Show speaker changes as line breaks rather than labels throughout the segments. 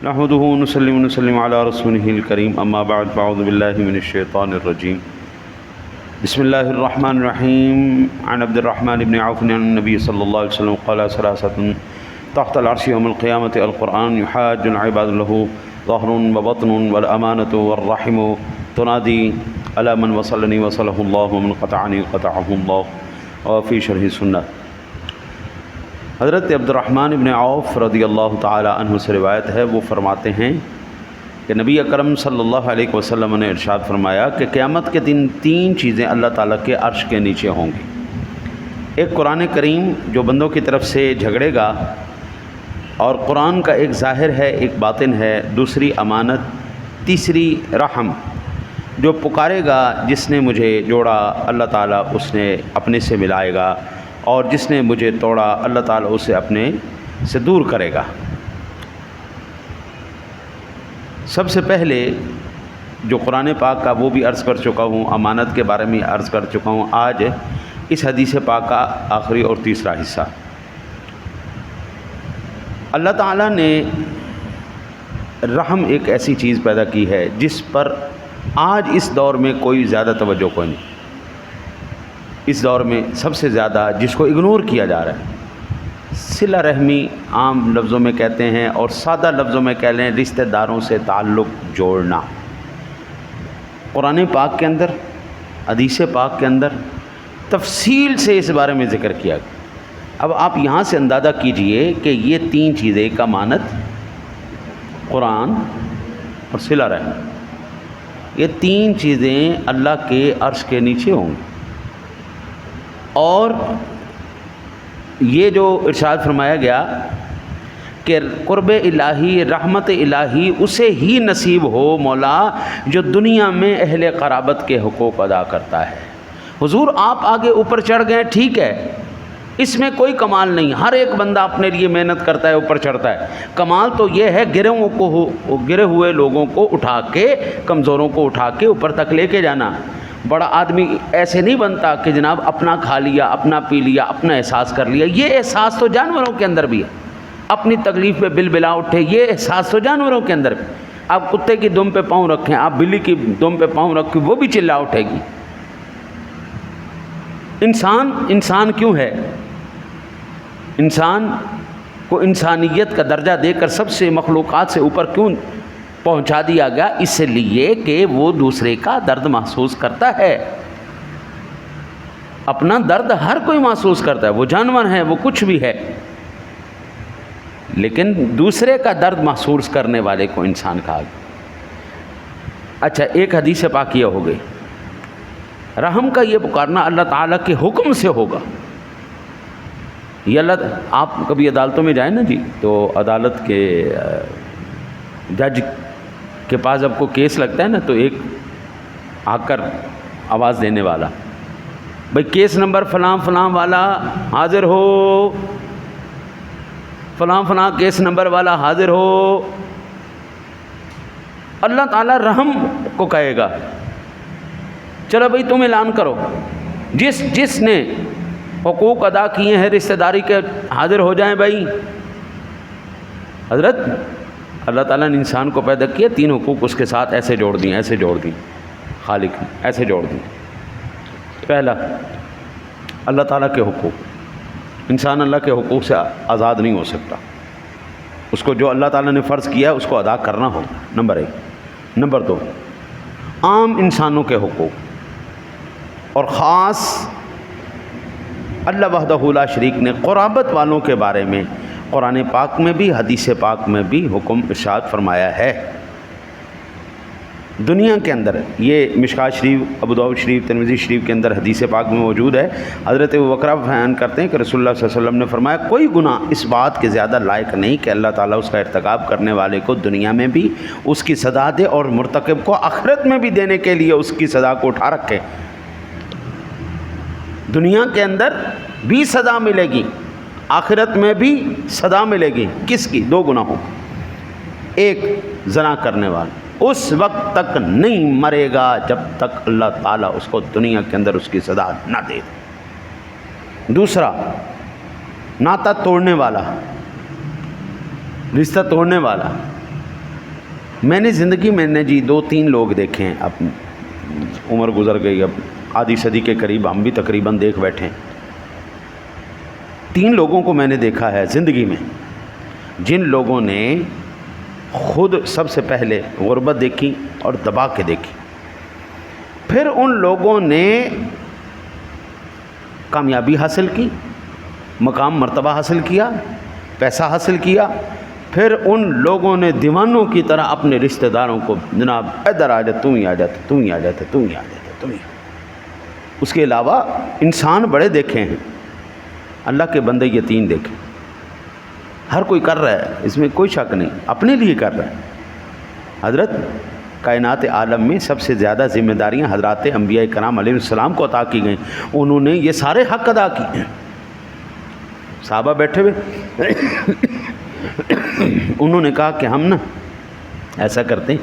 نحمده ونصلي ونسلم على رسوله الكريم اما بعد فاعوذ بالله من الشيطان الرجيم بسم الله الرحمن الرحيم عن عبد الرحمن بن عوف عن النبي صلى الله عليه وسلم قال ثلاثة تحت العرش يوم القيامة القرآن يحاج العباد له ظهر وبطن والأمانة والرحم تنادي على من وصلني وصله الله ومن قطعني قطعه الله وفي شرح السنة۔ حضرت عبد الرحمن ابن عوف رضی اللہ تعالی عنہ سے روایت ہے، وہ فرماتے ہیں کہ نبی اکرم صلی اللہ علیہ وسلم نے ارشاد فرمایا کہ قیامت کے دن تین چیزیں اللہ تعالیٰ کے عرش کے نیچے ہوں گی۔ ایک قرآن کریم جو بندوں کی طرف سے جھگڑے گا، اور قرآن کا ایک ظاہر ہے ایک باطن ہے، دوسری امانت، تیسری رحم، جو پکارے گا جس نے مجھے جوڑا اللہ تعالیٰ اس نے اپنے سے ملائے گا، اور جس نے مجھے توڑا اللہ تعالیٰ اسے اپنے سے دور کرے گا۔ سب سے پہلے جو قرآن پاک کا وہ بھی عرض کر چکا ہوں، امانت کے بارے میں عرض کر چکا ہوں، آج اس حدیث پاک کا آخری اور تیسرا حصہ۔ اللہ تعالیٰ نے رحم ایک ایسی چیز پیدا کی ہے جس پر آج اس دور میں کوئی زیادہ توجہ کوئی نہیں۔ اس دور میں سب سے زیادہ جس کو اگنور کیا جا رہا ہے صلہ رحمی، عام لفظوں میں کہتے ہیں، اور سادہ لفظوں میں کہہ لیں رشتہ داروں سے تعلق جوڑنا۔ قرآن پاک کے اندر، حدیث پاک کے اندر تفصیل سے اس بارے میں ذکر کیا گیا۔ اب آپ یہاں سے اندازہ کیجئے کہ یہ تین چیزیں، ایک امانت، قرآن اور صلہ رحمی، یہ تین چیزیں اللہ کے عرش کے نیچے ہوں گی۔ اور یہ جو ارشاد فرمایا گیا کہ قرب الہی، رحمت الہی اسے ہی نصیب ہو مولا جو دنیا میں اہل قرابت کے حقوق ادا کرتا ہے۔ حضور آپ آگے اوپر چڑھ گئے، ٹھیک ہے، اس میں کوئی کمال نہیں، ہر ایک بندہ اپنے لیے محنت کرتا ہے، اوپر چڑھتا ہے۔ کمال تو یہ ہے گرے ہوئے لوگوں کو اٹھا کے، کمزوروں کو اٹھا کے اوپر تک لے کے جانا۔ بڑا آدمی ایسے نہیں بنتا کہ جناب اپنا کھا لیا، اپنا پی لیا، اپنا احساس کر لیا۔ یہ احساس تو جانوروں کے اندر بھی ہے، اپنی تکلیف پہ بل بلا اٹھے، یہ احساس تو جانوروں کے اندر بھی۔ آپ کتے کی دم پہ پاؤں رکھیں، آپ بلی کی دم پہ پاؤں رکھیں، وہ بھی چلا اٹھے گی۔ انسان کیوں ہے؟ انسان کو انسانیت کا درجہ دے کر سب سے مخلوقات سے اوپر کیوں پہنچا دیا گیا؟ اس لیے کہ وہ دوسرے کا درد محسوس کرتا ہے۔ اپنا درد ہر کوئی محسوس کرتا ہے، وہ جانور ہے، وہ کچھ بھی ہے، لیکن دوسرے کا درد محسوس کرنے والے کو انسان کہا گیا۔ اچھا، ایک حدیث پاک یہ ہو گئی، رحم کا یہ پکارنا اللہ تعالیٰ کے حکم سے ہوگا۔ یہ اللہ، آپ کبھی عدالتوں میں جائیں نا جی، تو عدالت کے جج کے پاس آپ کو کیس لگتا ہے نا، تو ایک آ کر آواز دینے والا، بھئی کیس نمبر فلاں فلاں والا حاضر ہو، فلاں فلاں کیس نمبر والا حاضر ہو۔ اللہ تعالیٰ رحم کو کہے گا، چلو بھئی تم اعلان کرو، جس نے حقوق ادا کیے ہیں رشتہ داری کے، حاضر ہو جائیں بھائی۔ حضرت اللہ تعالیٰ نے انسان کو پیدا کیا، تین حقوق اس کے ساتھ ایسے جوڑ دیں، ایسے جوڑ دیں، خالق نے ایسے جوڑ دیں۔ پہلا، اللہ تعالیٰ کے حقوق، انسان اللہ کے حقوق سے آزاد نہیں ہو سکتا، اس کو جو اللہ تعالیٰ نے فرض کیا ہے اس کو ادا کرنا ہوگا، نمبر ایک۔ نمبر دو، عام انسانوں کے حقوق، اور خاص اللہ وحدہ لا شریک نے قرابت والوں کے بارے میں قرآن پاک میں بھی، حدیث پاک میں بھی حکم ارشاد فرمایا ہے۔ دنیا کے اندر یہ مشکات شریف، ابو داؤد شریف، ترمذی شریف کے اندر حدیث پاک میں موجود ہے۔ حضرت ابوبکر بیان کرتے ہیں کہ رسول اللہ صلی اللہ علیہ وسلم نے فرمایا، کوئی گناہ اس بات کے زیادہ لائق نہیں کہ اللہ تعالیٰ اس کا ارتکاب کرنے والے کو دنیا میں بھی اس کی سزا دے، اور مرتکب کو آخرت میں بھی دینے کے لیے اس کی سزا کو اٹھا رکھے۔ دنیا کے اندر بھی سزا ملے گی، آخرت میں بھی سزا ملے گی۔ کس کی؟ دو گناہوں۔ ایک، زنا کرنے والا اس وقت تک نہیں مرے گا جب تک اللہ تعالیٰ اس کو دنیا کے اندر اس کی سزا نہ دے۔ دوسرا، ناتا توڑنے والا، رشتہ توڑنے والا، میں نے زندگی میں نے جی 2-3 لوگ دیکھے ہیں، اب عمر گزر گئی، اب آدھی صدی کے قریب ہم بھی تقریباً دیکھ بیٹھے ہیں. 3 لوگوں کو میں نے دیکھا ہے زندگی میں، جن لوگوں نے خود سب سے پہلے غربت دیکھی اور دبا کے دیکھی، پھر ان لوگوں نے کامیابی حاصل کی، مقام مرتبہ حاصل کیا، پیسہ حاصل کیا، پھر ان لوگوں نے دیوانوں کی طرح اپنے رشتہ داروں کو جناب ادھر آ جا، تم ہی آ جاتے، تم ہی آ جاتے، تم ہی آ جاتے، تم ہی. اس کے علاوہ انسان بڑے دیکھے ہیں، اللہ کے بندے یہ 3 دیکھے. ہر کوئی کر رہا ہے، اس میں کوئی شک نہیں، اپنے لیے کر رہا ہے. حضرت کائنات عالم میں سب سے زیادہ ذمہ داریاں حضرات انبیاء کرام علیہ السلام کو عطا کی گئیں، انہوں نے یہ سارے حق ادا کیے ہیں. صحابہ بیٹھے ہوئے انہوں نے کہا کہ ہم نا ایسا کرتے ہیں،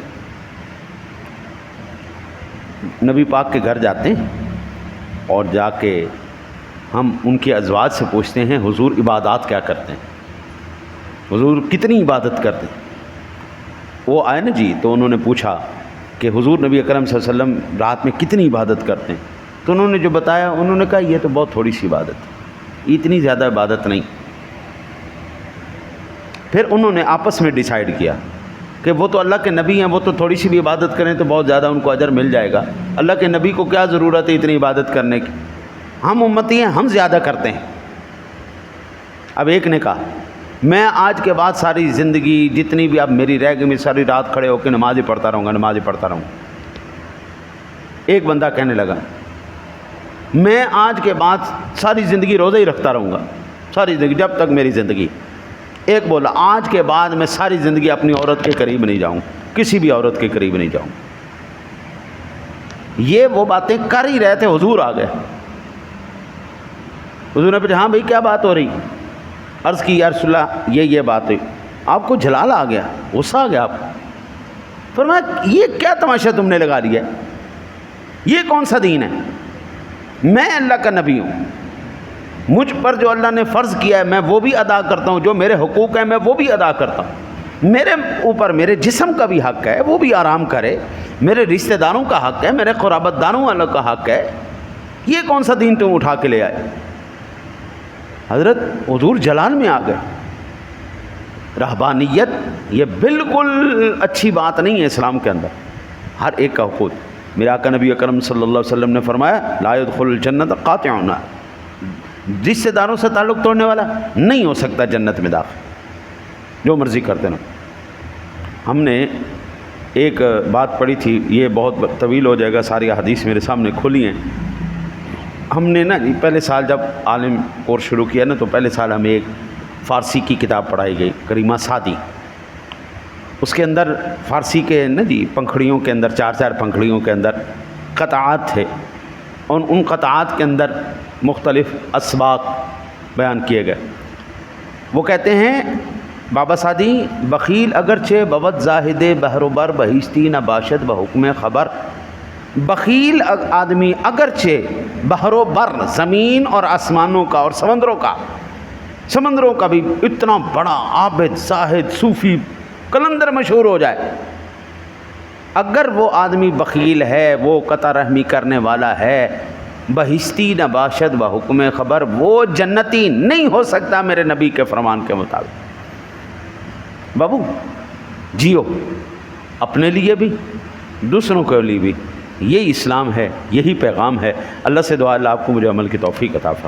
نبی پاک کے گھر جاتے ہیں اور جا کے ہم ان کے ازواج سے پوچھتے ہیں حضور عبادات کیا کرتے ہیں، حضور کتنی عبادت کرتے ہیں. وہ آئے نا جی، تو انہوں نے پوچھا کہ حضور نبی اکرم صلی اللہ علیہ وسلم رات میں کتنی عبادت کرتے ہیں. تو انہوں نے جو بتایا، انہوں نے کہا یہ تو بہت تھوڑی سی عبادت ہے، اتنی زیادہ عبادت نہیں. پھر انہوں نے آپس میں ڈیسائیڈ کیا کہ وہ تو اللہ کے نبی ہیں، وہ تو تھوڑی سی بھی عبادت کریں تو بہت زیادہ ان کو اجر مل جائے گا، اللہ کے نبی کو کیا ضرورت ہے اتنی عبادت کرنے کی، ہم امتی ہیں، ہم زیادہ کرتے ہیں. اب ایک نے کہا میں آج کے بعد ساری زندگی جتنی بھی اب میری رہ گئی، میں ساری رات کھڑے ہو کے نماز ہی پڑھتا رہوں گا، نماز ہی پڑھتا رہوں گا. ایک بندہ کہنے لگا میں آج کے بعد ساری زندگی روزہ ہی رکھتا رہوں گا، ساری زندگی جب تک میری زندگی. ایک بولا آج کے بعد میں ساری زندگی اپنی عورت کے قریب نہیں جاؤں، کسی بھی عورت کے قریب نہیں جاؤں. یہ وہ باتیں کر ہی رہے تھے، حضور آ گئے. حضور نے پوچھا ہاں بھائی کیا بات ہو رہی؟ عرض کی یا رسول اللہ یہ بات ہوئی. آپ کو جلال آ گیا، غصہ آ گیا آپ کو. فرمایا یہ کیا تماشا تم نے لگا لیا ہے، یہ کون سا دین ہے؟ میں اللہ کا نبی ہوں، مجھ پر جو اللہ نے فرض کیا ہے میں وہ بھی ادا کرتا ہوں، جو میرے حقوق ہیں میں وہ بھی ادا کرتا ہوں. میرے اوپر میرے جسم کا بھی حق ہے، وہ بھی آرام کرے، میرے رشتہ داروں کا حق ہے، میرے قرابت داروں والوں کا حق ہے. یہ کون سا دین تم اٹھا کے لے آئے؟ حضرت حضور جلال میں آ گئے. رہبانیت یہ بالکل اچھی بات نہیں ہے اسلام کے اندر، ہر ایک کا حقوق. میرا آقا نبی اکرم صلی اللہ علیہ وسلم نے فرمایا لا يدخل الجنت قاطع النار، رشتے داروں سے تعلق توڑنے والا نہیں ہو سکتا جنت میں داخل، جو مرضی کرتے نا. ہم نے ایک بات پڑھی تھی، یہ بہت طویل ہو جائے گا، ساری حدیث میرے سامنے کھلی ہیں. ہم نے نا پہلے سال جب عالم کورس شروع کیا نا، تو پہلے سال ہمیں ایک فارسی کی کتاب پڑھائی گئی، کریمہ سعدی. اس کے اندر فارسی کے نا جی پنکھڑیوں کے اندر 4 پنکھڑیوں کے اندر قطعات تھے، اور ان قطعات کے اندر مختلف اسباق بیان کیے گئے. وہ کہتے ہیں بابا سعدی بخیل اگرچہ بوت زاہد بحر و بر بہشتی نہ باشد بحکم خبر. بخیل آدمی اگرچہ بحر و بر زمین اور آسمانوں کا اور سمندروں کا بھی اتنا بڑا عابد زاہد صوفی کلندر مشہور ہو جائے، اگر وہ آدمی بخیل ہے، وہ قطع رحمی کرنے والا ہے، بہشتی نہ باشد بحکم خبر، وہ جنتی نہیں ہو سکتا میرے نبی کے فرمان کے مطابق. بابو جیو اپنے لیے بھی دوسروں کے لیے بھی، یہی اسلام ہے، یہی پیغام ہے. اللہ سے دعا اللہ آپ کو مجھے عمل کی توفیق عطا فرمائے.